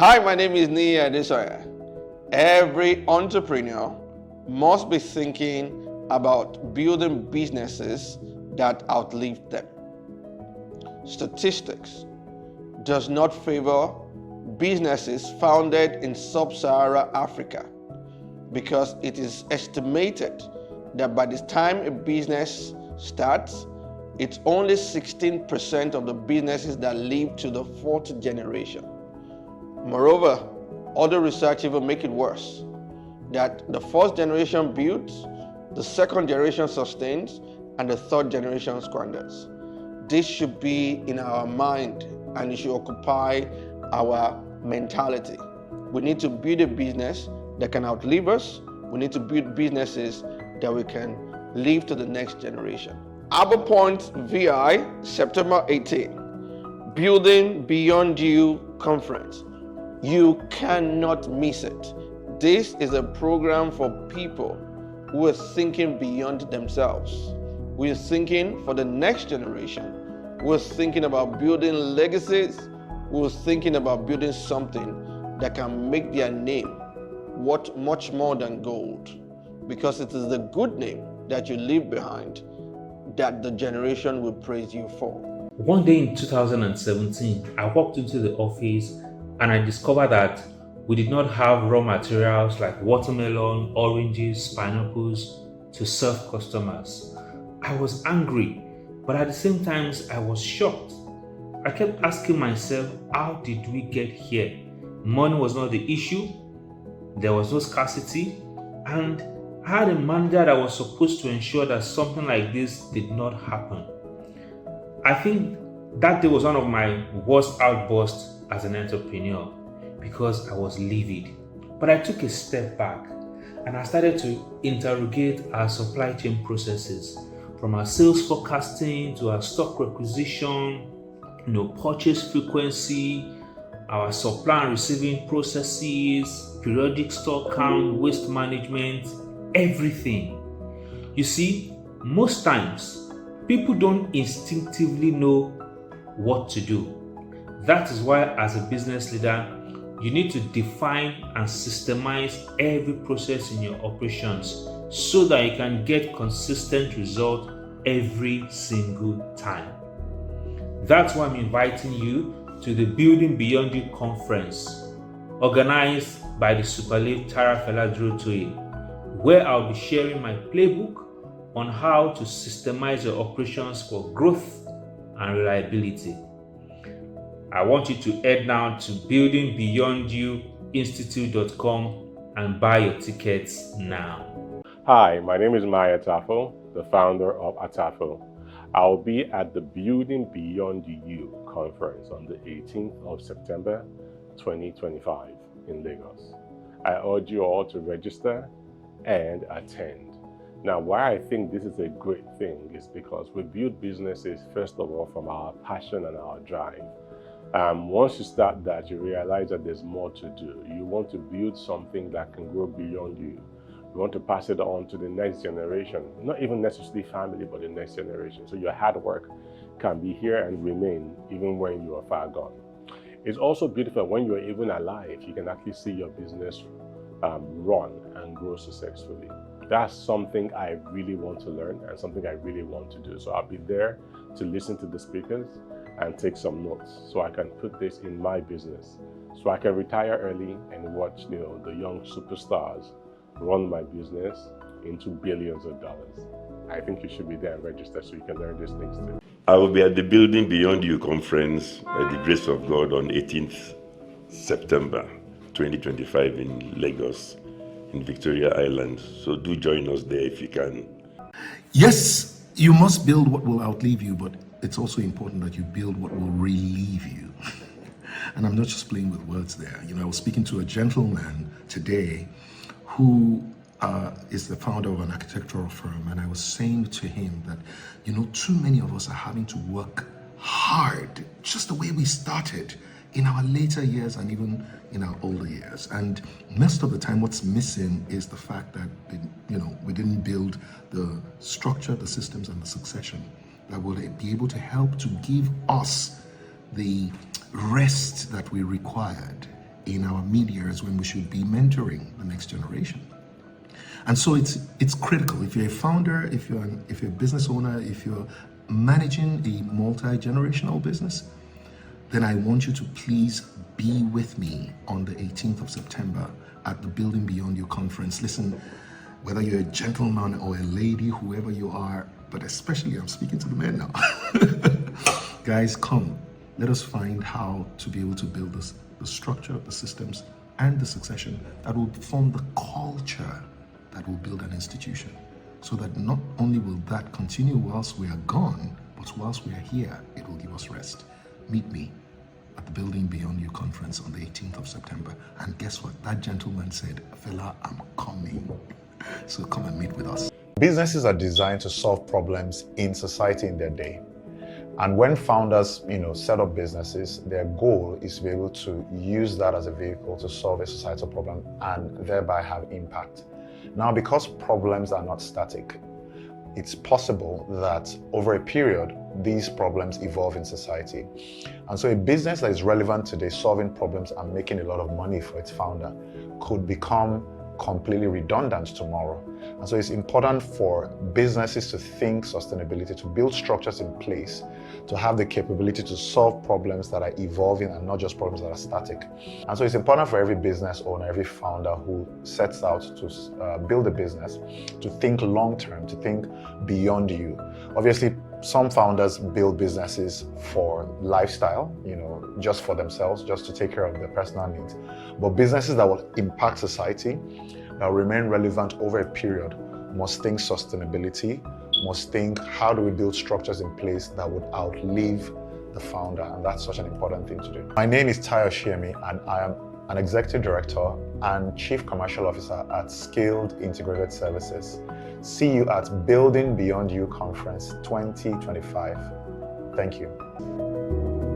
Hi, my name is Nia Adesoya. Every entrepreneur must be thinking about building businesses that outlive them. Statistics does not favor businesses founded in sub-Saharan Africa because it is estimated that by the time a business starts, it's only 16% of the businesses that live to the fourth generation. Moreover, other research even make it worse, that the first generation builds, the second generation sustains, and the third generation squanders. This should be in our mind and it should occupy our mentality. We need to build a business that can outlive us. We need to build businesses that we can leave to the next generation. Bbyc VI, September 18, Building Beyond You Conference. You cannot miss it. This is a program for people who are thinking beyond themselves. We are thinking for the next generation. We're thinking about building legacies. We're thinking about building something that can make their name worth much more than gold. Because it is the good name that you leave behind that the generation will praise you for. One day in 2017, I walked into the office and I discovered that we did not have raw materials like watermelon, oranges, pineapples to serve customers. I was angry, but at the same time, I was shocked. I kept asking myself, how did we get here? Money was not the issue, there was no scarcity, and I had a manager that was supposed to ensure that something like this did not happen. I think that day was one of my worst outbursts as an entrepreneur because I was livid. But I took a step back and I started to interrogate our supply chain processes, from our sales forecasting to our stock requisition, purchase frequency, our supply and receiving processes, periodic stock count, waste management, everything. You see, most times people don't instinctively know what to do. That is why, as a business leader, you need to define and systemize every process in your operations so that you can get consistent results every single time. That's why I'm inviting you to the Building Beyond You conference, organized by the Superlative Tara Fela Drotoye, where I'll be sharing my playbook on how to systemize your operations for growth and reliability. I want you to head now to buildingbeyondyouinstitute.com and buy your tickets now. Hi, my name is Maya Tafo, the founder of Atafo. I will be at the Building Beyond You conference on the 18th of September 2025 in Lagos. I urge you all to register and attend. Now, why I think this is a great thing is because we build businesses, first of all, from our passion and our drive. Once you start that, you realize that there's more to do. You want to build something that can grow beyond you. You want to pass it on to the next generation, not even necessarily family, but the next generation. So your hard work can be here and remain even when you are far gone. It's also beautiful when you're even alive, you can actually see your business run and grow successfully. That's something I really want to learn and something I really want to do. So I'll be there to listen to the speakers and take some notes so I can put this in my business, so I can retire early and watch the young superstars run my business into billions of dollars. I think you should be there and register so you can learn these things too. I will be at the Building Beyond You conference by the grace of God on 18th September 2025 in Lagos, in Victoria Island. So do join us there if you can. Yes, you must build what will outlive you, but it's also important that you build what will relieve you. And I'm not just playing with words there. I was speaking to a gentleman today who is the founder of an architectural firm, and I was saying to him that, too many of us are having to work hard, just the way we started in our later years and even in our older years. And most of the time what's missing is the fact that, we didn't build the structure, the systems, and the succession that will be able to help to give us the rest that we required in our mid-years when we should be mentoring the next generation. And so it's critical. If you're a founder, if you're a business owner, if you're managing a multi-generational business, then I want you to please be with me on the 18th of September at the Building Beyond You conference. Listen, whether you're a gentleman or a lady, whoever you are, but especially I'm speaking to the men now. Guys, come. Let us find how to be able to build the structure, the systems, and the succession that will form the culture that will build an institution, so that not only will that continue whilst we are gone, but whilst we are here, it will give us rest. Meet me at the Building Beyond You conference on the 18th of September. And guess what? That gentleman said, "Fela, I'm coming." So come and meet with us. Businesses are designed to solve problems in society in their day. And when founders, set up businesses, their goal is to be able to use that as a vehicle to solve a societal problem and thereby have impact. Now, because problems are not static, it's possible that over a period, these problems evolve in society. And so a business that is relevant today, solving problems and making a lot of money for its founder, could become completely redundant tomorrow. And so it's important for businesses to think sustainability, to build structures in place, to have the capability to solve problems that are evolving and not just problems that are static. And so it's important for every business owner, every founder who sets out to build a business, to think long-term, to think beyond you. Obviously, some founders build businesses for lifestyle, just for themselves, just to take care of their personal needs. But businesses that will impact society, that will remain relevant over a period, must think sustainability, must think how do we build structures in place that would outlive the founder, and that's such an important thing to do. My name is Tayo Shiemi, and I am an Executive Director and Chief Commercial Officer at Scaled Integrated Services. See you at Building Beyond You Conference 2025. Thank you.